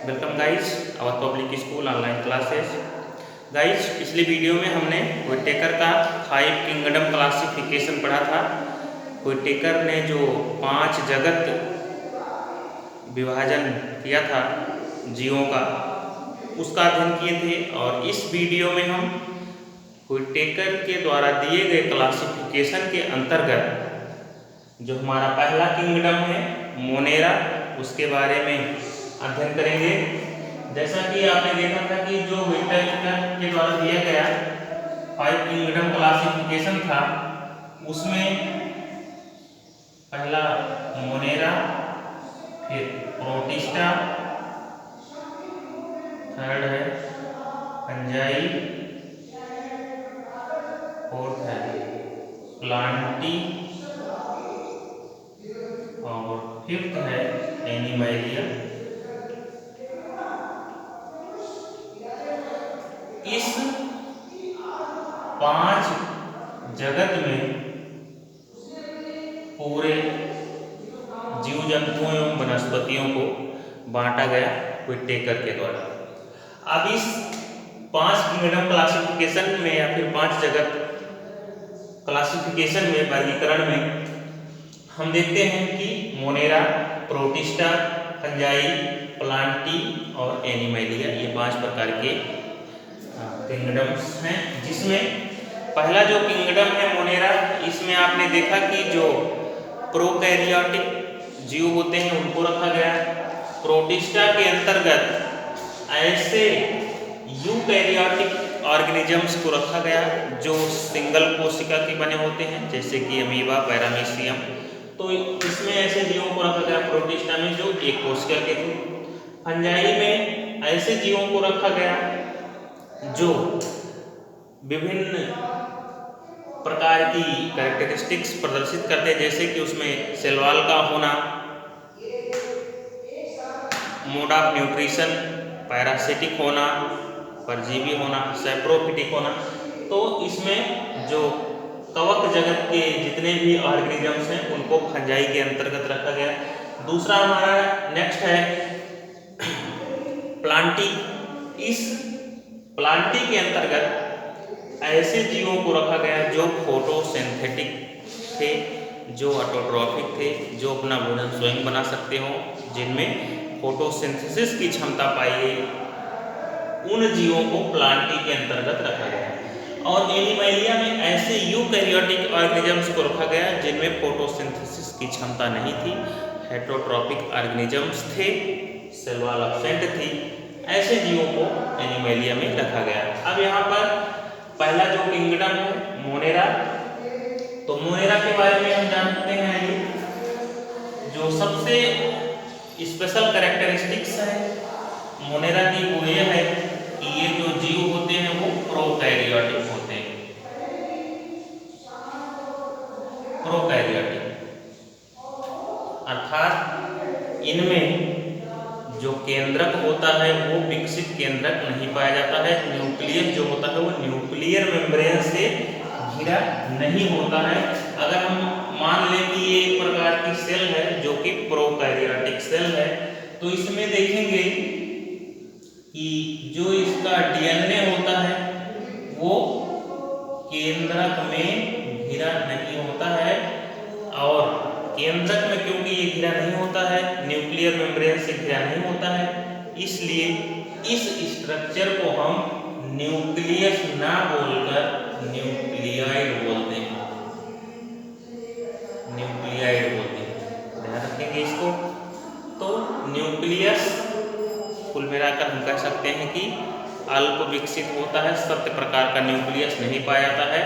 Welcome guys our public school online classes. Guys पिछली video में हमने व्हिटेकर का 5 किंगडम क्लासिफिकेशन पढ़ा था। व्हिटेकर ने जो 5 जगत विभाजन किया था जीवों का, उसका अध्ययन किए थे। और इस वीडियो में हम व्हिटेकर के द्वारा दिए गए क्लासिफिकेशन के अंतर्गत जो हमारा पहला किंगडम है मोनेरा, उसके बारे में अध्ययन करेंगे। जैसा कि आपने देखा था कि जो व्हिटेकर के द्वारा दिया गया 5 किंगडम क्लासिफिकेशन था, उसमें पहला मोनेरा, फिर प्रोटिस्टा, थर्ड है फंजाई, फोर्थ है प्लांटी और फिफ्थ है एनिमैलिया। इस 5 जगत में पूरे जीव जंतुओं एवं वनस्पतियों को बांटा गया व्हिटेकर के द्वारा। अब इस 5 किंगडम क्लासिफिकेशन में या फिर 5 जगत क्लासिफिकेशन में, वर्गीकरण में हम देखते हैं कि मोनेरा, प्रोटिस्टा, फंजाई, प्लांटी और एनिमैलिया, ये 5 प्रकार के किंगडम्स हैं। जिसमें पहला जो किंगडम है मोनेरा, इसमें आपने देखा कि जो प्रोकैरियोटिक जीव होते हैं उनको रखा गया। प्रोटिस्टा के अंतर्गत ऐसे यूकैरियोटिक ऑर्गेनिजम्स को रखा गया जो सिंगल कोशिका के बने होते हैं, जैसे कि अमीबा, पैरामीशियम। तो इसमें ऐसे जीवों को रखा गया प्रोटिस्टा में जो एक कोशिका के थे। फंजाई में ऐसे जीवों को रखा गया जो विभिन्न प्रकार की कैरेक्टरिस्टिक्स प्रदर्शित करते हैं, जैसे कि उसमें सेल वॉल का होना, मोड ऑफ न्यूट्रिशन पैरासिटिक होना, परजीवी होना, सैप्रोफिटिक होना। तो इसमें जो कवक जगत के जितने भी ऑर्गेनिजम्स हैं उनको फंजाई के अंतर्गत रखा गया। दूसरा हमारा नेक्स्ट है प्लांटी। इस प्लांटी के अंतर्गत ऐसे जीवों को रखा गया जो फोटोसिंथेटिक थे, जो ऑटोट्रॉफिक थे, जो अपना भोजन स्वयं बना सकते हों, जिनमें फोटोसिंथेसिस की क्षमता पाई गई, उन जीवों को प्लांटी के अंतर्गत रखा गया। और एनिमैलिया में ऐसे यूकैरियोटिक ऑर्गेनिजम्स को रखा गया जिनमें फोटोसिंथेसिस की क्षमता नहीं थी, हेटेरोट्रॉपिक ऑर्गेनिजम्स थे, सेल वॉल एब्सेंट थी। ऐसे जीवों को एनिमैलिया में रखा गया। अब यहाँ पर पहला जो किंगडम है मोनेरा, तो मोनेरा के बारे में हम जानते हैं जो सबसे स्पेशल कैरेक्टरिस्टिक्स है मोनेरा की वो ये है कि ये जो जीव होते हैं वो प्रोकैरियोटिक होते हैं। प्रोकैरियोटिक अर्थात इनमें जो केंद्रक होता है वो विकसित केंद्रक नहीं पाया जाता है। न्यूक्लियस जो होता है वो न्यूक्लियर मेम्ब्रेन से घिरा नहीं होता है। अगर हम मान लें कि ये एक प्रकार की सेल है जो कि प्रोकैरियोटिक सेल है, तो इसमें देखेंगे कि जो इसका डीएनए होता है वो केंद्रक में घिरा नहीं होता है। और केंद्रक में क्योंकि ये घिरा नहीं होता है, न्यूक्लियर मेम्ब्रेन से घिरा नहीं होता है, इसलिए इस स्ट्रक्चर को हम न्यूक्लियस ना बोलकर न्यूक्लियाइड बोलते हैं। न्यूक्लियाइड बोलते हैं, ध्यान रखेंगे इसको। तो न्यूक्लियस कुल मिलाकर हम कह सकते हैं कि अल्प विकसित होता है, सत्य प्रकार का न्यूक्लियस नहीं पाया जाता है,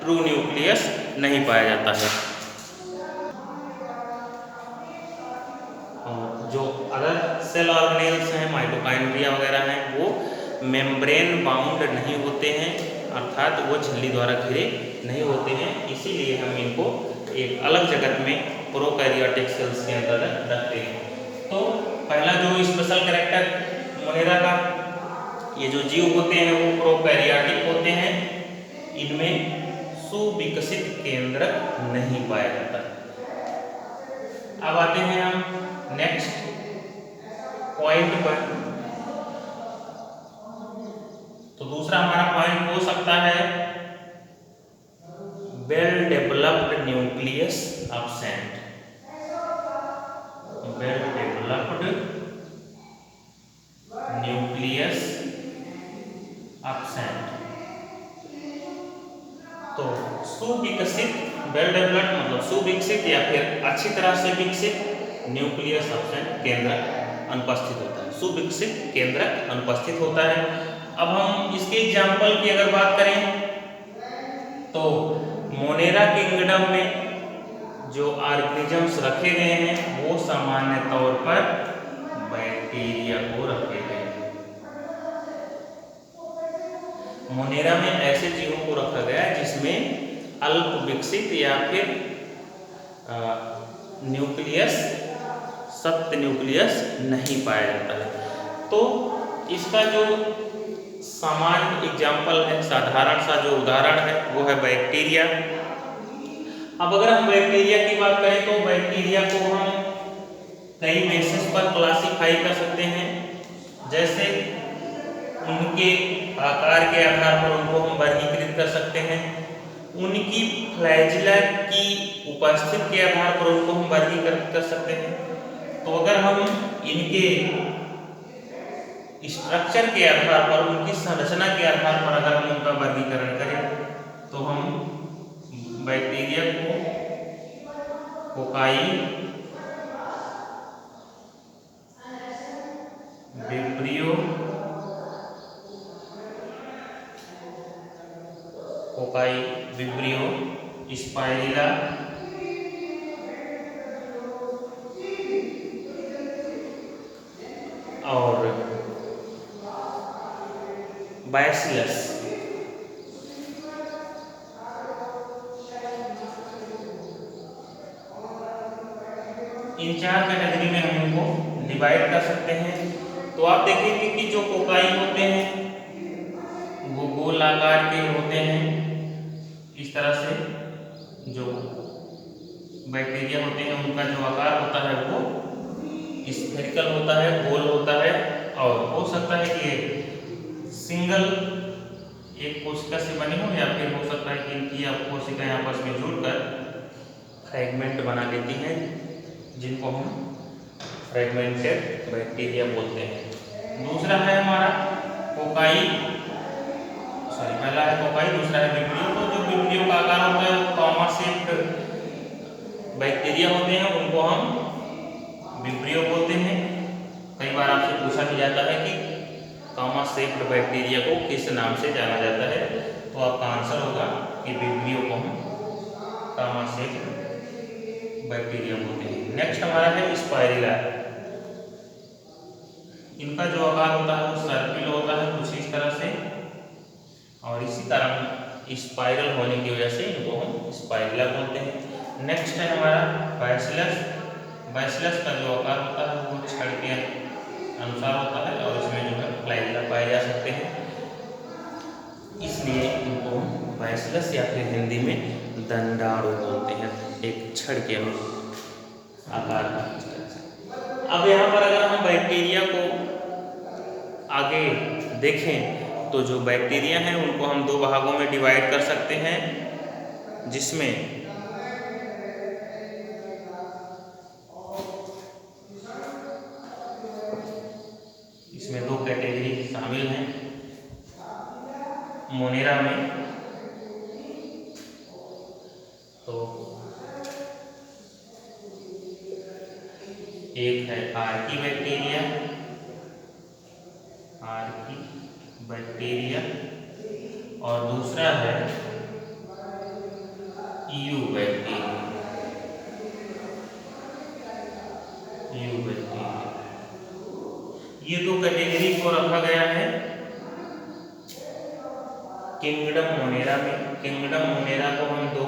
ट्रू न्यूक्लियस नहीं पाया जाता है। जो अदर सेल ऑर्गेनेल्स हैं, माइटोकॉन्ड्रिया वगैरह हैं, वो मेम्ब्रेन बाउंड नहीं होते हैं, अर्थात वो झिल्ली द्वारा घिरे नहीं होते हैं। इसीलिए हम इनको एक अलग जगत में प्रोकैरियोटिक सेल्स के अंतर्गत रखते हैं। तो पहला जो स्पेशल कैरेक्टर मोनेरा का, ये जो जीव होते हैं वो प्रोकैरियोटिक होते हैं, इनमें सुविकसित केंद्रक नहीं पाया जाता। अब आते हैं हम नेक्स्ट पॉइंट पर हो सकता है well developed nucleus absent, well developed nucleus absent. तो सुविकसित, वेल डेवलप्ड मतलब सुविकसित या फिर अच्छी तरह से विकसित, न्यूक्लियस एब्सेंट केंद्रक अनुपस्थित होता है, सुविकसित केंद्रक अनुपस्थित होता है। अब हम इसके एग्जाम्पल की अगर बात करें तो मोनेरा किंगडम में जो ऑर्गेनिजम्स रखे गए हैं वो सामान्य तौर पर बैक्टीरिया को रखे गए हैं। मोनेरा में ऐसे जीवों को रखा गया है जिसमें अल्प विकसित या फिर न्यूक्लियस, सख्त न्यूक्लियस नहीं पाया जाता है। तो इसका जो सामान्य एग्जाम्पल है, साधारण सा जो उदाहरण है वो है बैक्टीरिया। अब अगर हम बैक्टीरिया की बात करें तो बैक्टीरिया को हम कई बेसिस पर क्लासिफाई कर सकते हैं। जैसे उनके आकार के आधार पर उनको हम वर्गीकृत कर सकते हैं, उनकी फ्लैजिला की उपस्थिति के आधार पर उनको हम वर्गीकृत कर सकते हैं। तो अगर हम इनके स्ट्रक्चर के आधार पर, उनकी संरचना के आधार पर अगर हम उनका वर्गीकरण करें तो हम बैक्टीरिया को cocci, vibrio, cocci, vibrio, spirilla और बैसिलस, इन 4 कैटेगरी में हम इनको डिवाइड कर सकते हैं। तो आप देखेंगे कि जो कोकाई होते हैं वो गोल आकार के होते हैं, इस तरह से जो बैक्टीरिया होते हैं उनका जो आकार होता है वो स्फेरिकल होता है, गोल होता है। और हो सकता है कि सिंगल एक कोशिका से बनी हो या फिर हो सकता है कि इनकी कोशिकाएं आपस में जुड़कर फ्रैगमेंट बना लेती हैं, जिनको हम फ्रैगमेंटेड बैक्टीरिया बोलते हैं। दूसरा है हमारा कोकाई, पहला है कोकाई, दूसरा है विब्रियो। तो जो विब्रियो का आकार होता है वो कॉमा शेप्ड बैक्टीरिया होते हैं, उनको हम विब्रियो बोलते हैं। कई बार आपसे पूछा भी जाता है कि कॉमा शेप्ड बैक्टीरिया को किस नाम से जाना जाता है, तो आपका आंसर होगा कि विब्रियो को हम कॉमा शेप्ड बैक्टीरिया बोलते हैं। नेक्स्ट हमारा है स्पाइरिला। इनका जो आकार होता है वो सर्पिल होता है कुछ इस तरह से, और इसी कारण स्पाइरल होने की वजह से इनको हम स्पाइरिला बोलते हैं। नेक्स्ट है हमारा बैसिलस। बैसिलस का जो आकार होता है वो छड़ के अनुसार होता है और इसमें जो है फ्लैजिला पाए जा सकते हैं, इसलिए इनको बैसिलस या फिर हिंदी में दंडाणु बोलते हैं, एक छड़ के आकार का। अब यहाँ पर अगर हम बैक्टीरिया को आगे देखें तो जो बैक्टीरिया हैं उनको हम 2 भागों में डिवाइड कर सकते हैं, जिसमें इसमें 2 कैटेगरी शामिल हैं। मोनेरा में तो एक है आर्की बैक्टीरिया, आर्की बैक्टीरिया, और दूसरा है यू बैक्टीरिया, यू बैक्टीरिया। ये 2 कैटेगरी को रखा गया है किंगडम मोनेरा में। किंगडम मोनेरा को हम 2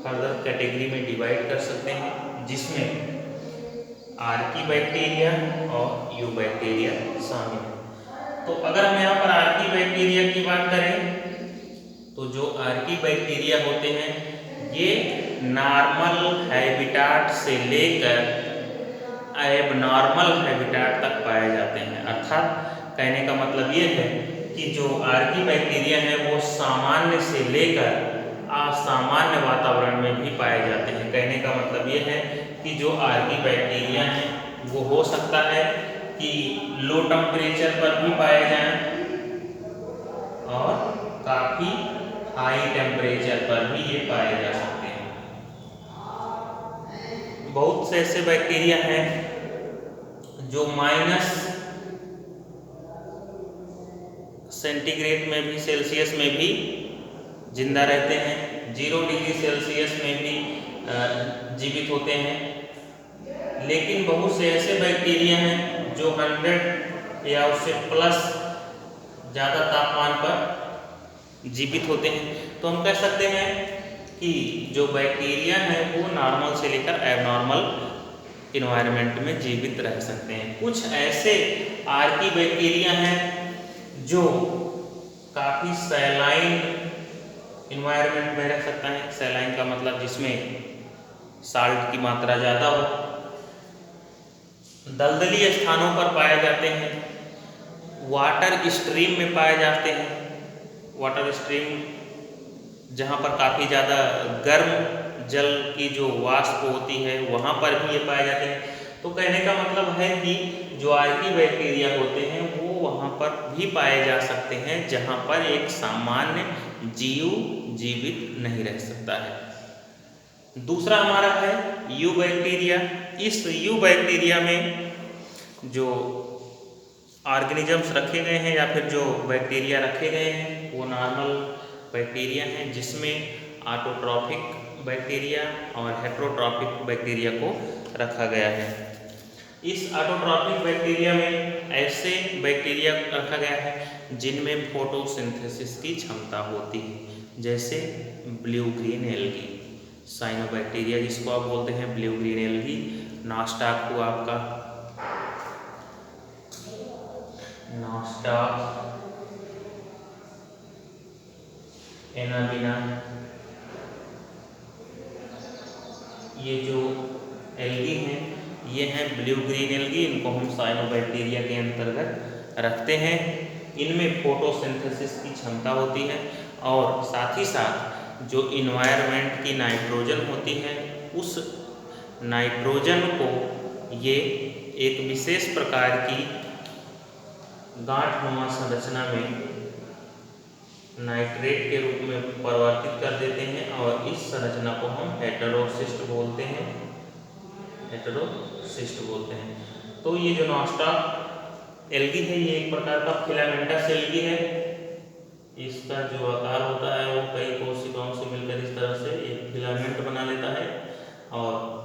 फर्दर कैटेगरी में डिवाइड कर सकते हैं, जिसमें आर्की बैक्टीरिया और यू बैक्टीरिया शामिल है। तो अगर हम यहाँ पर आर्की बैक्टीरिया की बात करें तो जो आर्की बैक्टीरिया होते हैं ये नॉर्मल हैबिटाट से लेकर एबनॉर्मल हैबिटाट तक पाए जाते हैं। अर्थात कहने का मतलब ये है कि जो आर्की बैक्टीरिया है वो सामान्य से लेकर असामान्य वातावरण में भी पाए जाते हैं। कहने का मतलब ये है कि जो आर्की बैक्टीरिया है वो हो सकता है कि लो टेम्परेचर पर भी पाए जाएं और काफ़ी हाई टेम्परेचर पर भी ये पाए जा सकते हैं। बहुत से ऐसे बैक्टीरिया हैं जो माइनस सेंटीग्रेड में भी, सेल्सियस में भी जिंदा रहते हैं, 0 डिग्री सेल्सियस में भी जीवित होते हैं। लेकिन बहुत से ऐसे बैक्टीरिया हैं जो 100 या उससे प्लस ज़्यादा तापमान पर जीवित होते हैं। तो हम कह सकते हैं कि जो बैक्टीरिया है वो नॉर्मल से लेकर एबनॉर्मल इन्वायरमेंट में जीवित रह सकते हैं। कुछ ऐसे आर्की बैक्टीरिया हैं जो काफ़ी सैलाइन इन्वायरमेंट में रह सकता है। सैलाइन का मतलब जिसमें साल्ट की मात्रा ज़्यादा हो, दलदली स्थानों पर पाए जाते हैं, वाटर स्ट्रीम में पाए जाते हैं। वाटर स्ट्रीम जहाँ पर काफ़ी ज़्यादा गर्म जल की जो वाष्प होती है वहाँ पर भी ये पाए जाते हैं। तो कहने का मतलब है कि जो आर्की बैक्टीरिया होते हैं वो वहाँ पर भी पाए जा सकते हैं जहाँ पर एक सामान्य जीव जीवित नहीं रह सकता है। दूसरा हमारा है यू बैक्टीरिया। इस यू बैक्टीरिया में जो ऑर्गेनिजम्स रखे गए हैं या फिर जो बैक्टीरिया रखे गए हैं वो नॉर्मल बैक्टीरिया हैं जिसमें ऑटोट्रॉफिक बैक्टीरिया और हेटेरोट्रॉफिक बैक्टीरिया को रखा गया है। इस ऑटोट्रॉफिक बैक्टीरिया में ऐसे बैक्टीरिया रखा गया है जिनमें फोटोसिंथेसिस की क्षमता होती है, जैसे ब्लू ग्रीन एल्गी, साइनोबैक्टीरिया जिसको आप बोलते हैं ब्लू ग्रीन एल्गी, नॉस्टाक हुआ आपका, नॉस्टाक, एनाबिना, ये जो एल्गी हैं ये हैं ब्लू ग्रीन एल्गी। इनको हम साइनोबैक्टीरिया के अंतर्गत रखते हैं। इनमें फोटोसिंथेसिस की क्षमता होती है और साथ ही साथ जो इन्वायरमेंट की नाइट्रोजन होती है उस नाइट्रोजन को ये एक विशेष प्रकार की गांठनुमा संरचना में नाइट्रेट के रूप में परिवर्तित कर देते हैं और इस संरचना को हम हेटेरोसिस्ट बोलते हैं, हेटेरोसिस्ट बोलते हैं। तो ये जो नॉस्टाक एल्गी है ये एक प्रकार का फिलामेंटस एल्गी है। इसका जो आकार होता है वो कई कोशिकाओं से मिलकर इस तरह से एक फिलामेंट बना लेता है और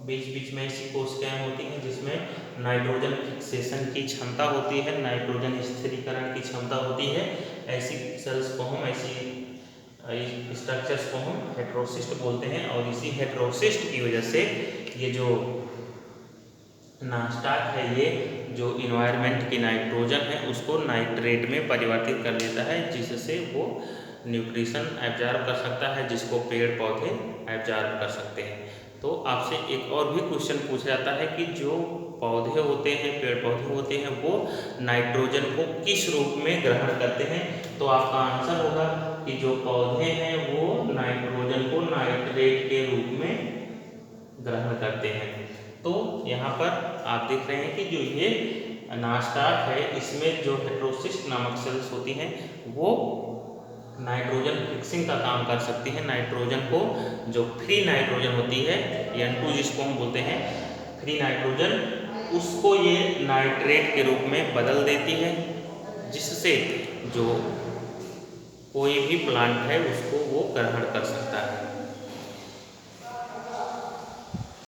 बीच बीच में ऐसी कोशिकाएं होती हैं जिसमें नाइट्रोजन फिक्सेशन की क्षमता होती है, नाइट्रोजन स्थिरीकरण की क्षमता होती है। ऐसी सेल्स को हम, ऐसी स्ट्रक्चर्स को हम हेटेरोसिस्ट बोलते हैं और इसी हेटेरोसिस्ट की वजह से ये जो नॉस्टाक है ये जो इन्वायरमेंट की नाइट्रोजन है उसको नाइट्रेट में परिवर्तित कर देता है जिससे वो न्यूट्रिशन एब्जॉर्ब कर सकता है जिसको पेड़ पौधे एब्जॉर्ब कर सकते हैं। तो आपसे एक और भी क्वेश्चन पूछा जाता है कि जो पौधे होते हैं, पेड़ पौधे होते हैं, वो नाइट्रोजन को किस रूप में ग्रहण करते हैं। तो आपका आंसर होगा कि जो पौधे हैं वो नाइट्रोजन को नाइट्रेट के रूप में ग्रहण करते हैं। तो यहाँ पर आप देख रहे हैं कि जो ये नॉस्टाक है इसमें जो हेटेरोसिस्ट नामक सेल्स होती हैं वो नाइट्रोजन फिक्सिंग का काम कर सकती है। नाइट्रोजन को, जो फ्री नाइट्रोजन होती है N2 जिसको हम बोलते हैं फ्री नाइट्रोजन, उसको ये नाइट्रेट के रूप में बदल देती है जिससे जो कोई भी प्लांट है उसको वो ग्रहण कर सकता है।